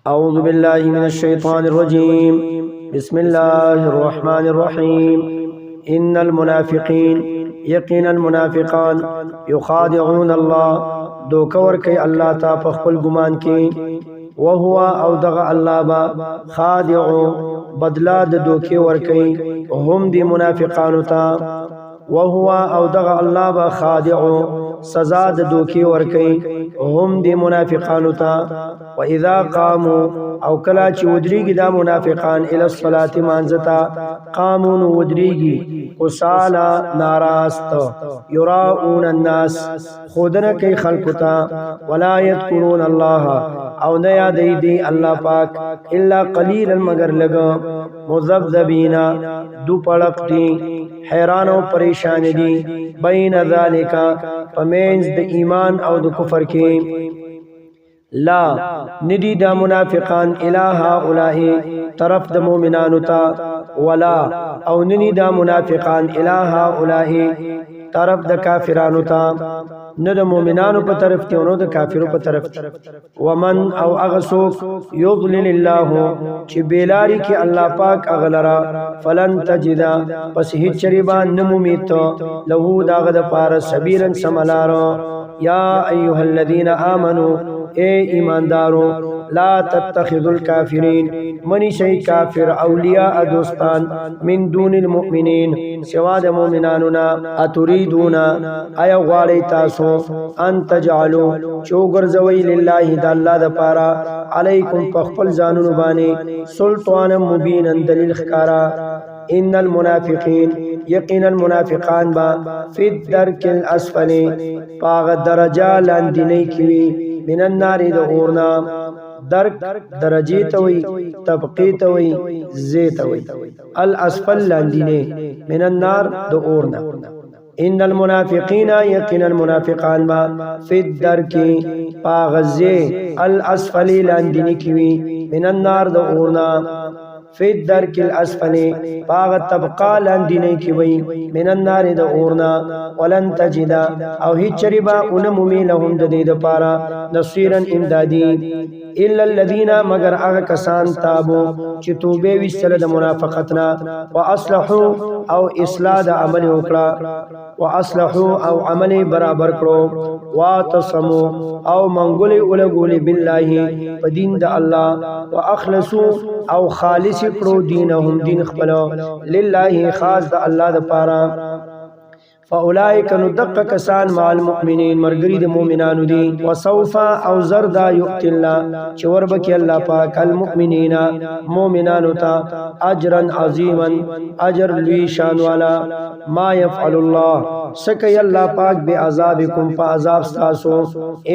أعوذ بالله من الشيطان الرجيم. بسم الله الرحمن الرحيم. إن المنافقين يقين المنافقان يخادعون الله دوكور كي الله تا پخپل گمان کی وهو او دغ الله با خادع بدلا د دوکي ور کوي هم دي منافقانو تا وهو او دغ الله با خادع سزا د دوکي ور کوي هم دي منافقانو تا واذا قاموا او کلا چې ودریږي دا منافقان ال الصلاه مانزتا قامون ودریږي وصالا ناراست يراؤون الناس خودنه کوي خلقتا ولا يذكرون الله او نه یادې دی الله پاک الا قليلا مگر لګو مذبذبینا دو پړق دي حیران او پریشان دي بین ذالک پمنز د ایمان او د کفر کې لا ندی دا منافقان الہ اولئ طرف د مؤمنانو تا ولا او ندی دا منافقان الہ اولئ طرف د کافرانو تا نه د مؤمنانو په طرف ته نو د کافرو په طرف ومن او اغسوک یضلل الله چې بیلاری کې الله پاک اغلرا فلن تجدا پس هیڅ چریبا نمومیت له داغه د پار سبیلن سملارو یا ایها الذین آمنو اے ایماندارو لا تتخذوا الكافرین منی شی کافر اولیاء دوستان من دون المؤمنین سوا د مؤمنانونا اتریدون ایا غواړی تاسو ان تجعلوا چوغرزوی لله د الله د پارا علیکم پخپل ځانونو باندې سلطان مبین دلیل خکارا ان المنافقین یقینا المنافقان با فی الدرک الاسفل پاغ درجه لاندې کی من النار د اورنا درک درجه توي طبقه توي زه توي الاسفل لاندینه من النار د اورنا ان المنافقین یقینا المنافقان ما فی الدرک پاغزه الاسفل لاندینه کی من النار د اورنا فی الدرک الاسفل باغ طبقه لاندینه کی وی من النار د اورنا ولن تجد او هیڅ چریبا انمومی لهم د دې د پارا نصيرا امدادی الا الذين مگر هغه کسان تابو چې توبه وستله د منافقتنا واصلحوا او اصلاح د عمل وکړه واصلحوا او عمل برابر کړو واتصموا او منګولې اولګولې بالله په دین د الله واخلصوا او خالص کړو دینهم دین خپل لله خاص د الله د پاره فاولائک ندق کسان مع المؤمنین مرګری د مؤمنانو دي وسوف او زردا یؤت الله چور بکی الله پاک المؤمنین مؤمنانو ته اجرا عظیما اجر لوی شان والا ما يفعل الله سکی الله پاک به عذابکم فعذاب تاسو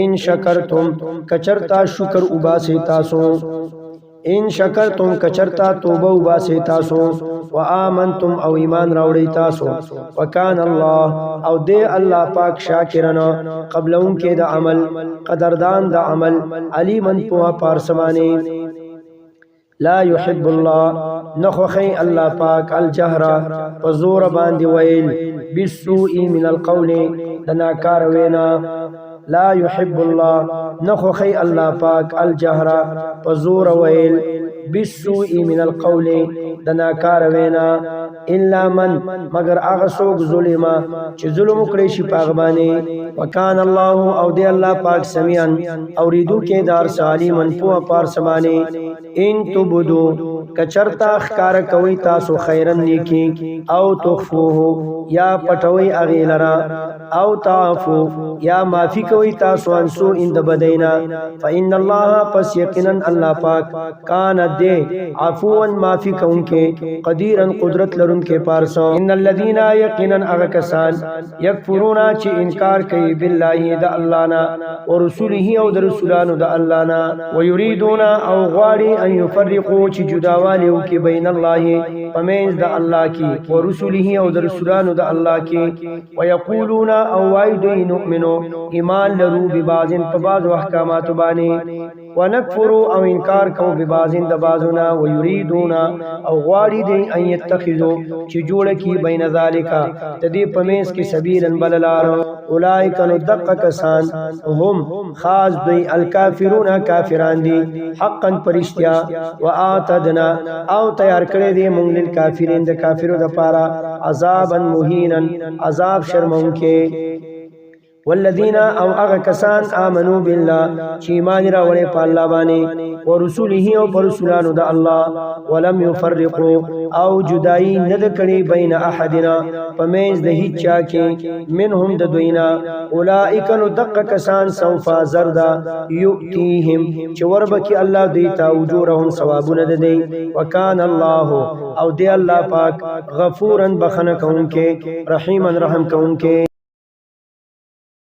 ان شکرتم کچرتا شکر وباسه تاسو ان شکرتم کچرتا توبه وباسه تاسو وآمنتم او ایمان راوړی تاسو وکان الله او دې الله پاک شاکرنا قبلون کې د عمل قدردان د عمل علیمن په پارسمانه لا يحب الله نخخي الله پاک الجهر وزور باندې ویل بالسوء من القول دناکار وینا لا يحب الله نخخي الله پاک الجهر وزور ویل بالسوء من القول دناکار وینا الا من مگر هغه څوک ظلما چې ظلم کړی شي پاغبانه وکان الله او دی الله پاک سميعا اوریدو کې دار سالمن په پار سمانه ان تبدو کچرتا خکار کوي تاسو خیرن نیکی او تخفوه یا پټوي اغه لرا او تعفو یا معافی کوي تاسو انسو اند بدینا فإن الله پس یقینا الله پاک کان دے عفوا معافی کوونکې قدیرا قدرت لرونکې پارسو ان الذين یقینا اغکسان یکفرون چې انکار کوي بالله د الله نا او رسوله او د رسولانو د الله نا ويريدون او غواړي ان يفرقوا چې جداوالی او کې بین الله پمنځ د الله کې او رسوله او د رسولانو د الله کې ويقولون او وایي نؤمنو ایمان لرو ببعض په بعض احکامات باندې ونکفر او انکار کو ببازن د بازونا ويريدون او غواړي دی ان يتخذو چې جوړ کی بین ذالک تدی پمیس کی سبیلن بللار اولئک نو دقه کسان هم خاص دی الکافرون کافران دی حقا پرشتیا واعتدنا او تیار کړی دی مونږ للکافرین د کافرو د پاره عذابا مهینا عذاب شرمونکې والذین او اغا کسان آمنو بالله چې ایمان راوړي په الله باندې ورسوله او پر رسولانو د الله ولم يفرقوا او جدائی نه کړي بین احدنا پمیز د هیڅ چا کې منهم د دوینا اولئک نو دق کسان سوف زردا یؤتیهم چې وربکی الله دوی تا اجورهم ثوابونه ده دی وکان الله او دی الله پاک غفورا بخنه کونکې رحیما رحم کونکې